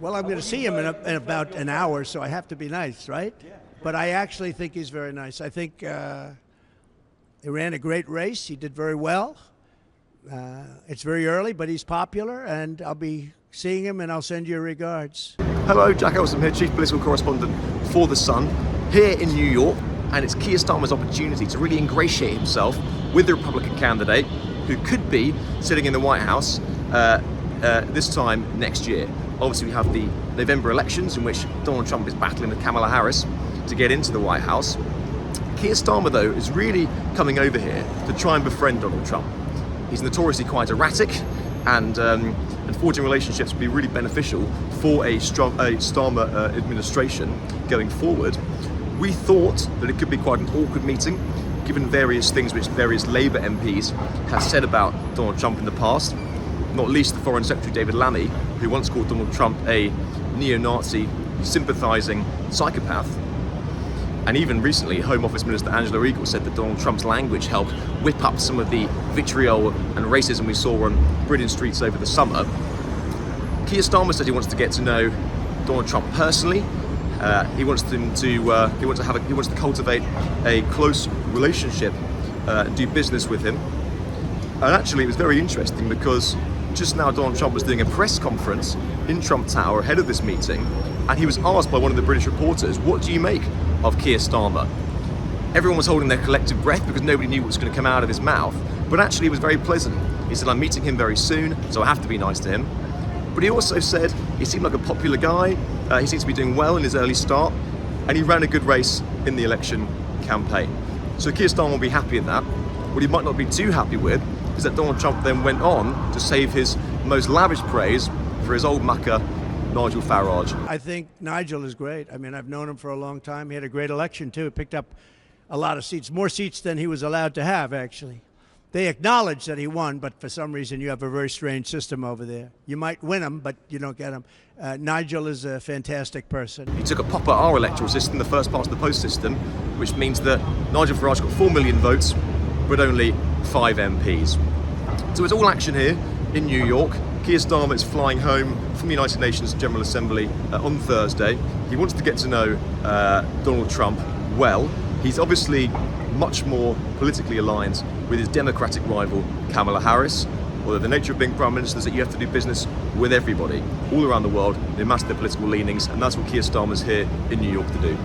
Well, I'm going to see him in about an hour, so I have to be nice, right? But I actually think he's very nice. I think he ran a great race. He did very well. It's very early, but he's popular, and I'll be seeing him, and I'll send you regards. Hello, Jack Elsom here, Chief Political Correspondent for The Sun, here in New York, and it's Keir Starmer's opportunity to really ingratiate himself with the Republican candidate who could be sitting in the White House this time next year. Obviously, we have the November elections in which Donald Trump is battling with Kamala Harris to get into the White House. Keir Starmer, though, is really coming over here to try and befriend Donald Trump. He's notoriously quite erratic, and forging relationships would be really beneficial for a Starmer administration going forward. We thought that it could be quite an awkward meeting, given various things which various Labour MPs have said about Donald Trump in the past, not least the Foreign Secretary David Lammy, who once called Donald Trump a neo-Nazi sympathising psychopath. And even recently, Home Office Minister Angela Eagle said that Donald Trump's language helped whip up some of the vitriol and racism we saw on British streets over the summer. Keir Starmer said he wants to get to know Donald Trump personally. He wants to cultivate a close relationship and do business with him. And actually, it was very interesting because just now Donald Trump was doing a press conference in Trump Tower ahead of this meeting, and he was asked by one of the British reporters, "What do you make of Keir Starmer?" Everyone was holding their collective breath because nobody knew what was going to come out of his mouth, but actually it was very pleasant. He said, "I'm meeting him very soon, so I have to be nice to him." But he also said he seemed like a popular guy, he seems to be doing well in his early start, and he ran a good race in the election campaign. So Keir Starmer will be happy at that. What he might not be too happy with is that Donald Trump then went on to save his most lavish praise for his old mucker, Nigel Farage. I think Nigel is great. I mean, I've known him for a long time. He had a great election, too. He picked up a lot of seats, more seats than he was allowed to have, actually. They acknowledge that he won, but for some reason you have a very strange system over there. You might win him, but you don't get him. Nigel is a fantastic person. He took a pop at our electoral system, the first past the post system, which means that Nigel Farage got 4 million votes, but only 5 MPs. So it's all action here in New York. Keir Starmer is flying home from the United Nations General Assembly on Thursday. He wants to get to know Donald Trump well. He's obviously much more politically aligned with his Democratic rival Kamala Harris, although the nature of being Prime Minister is that you have to do business with everybody all around the world, no matter their political leanings, and that's what Keir Starmer's here in New York to do.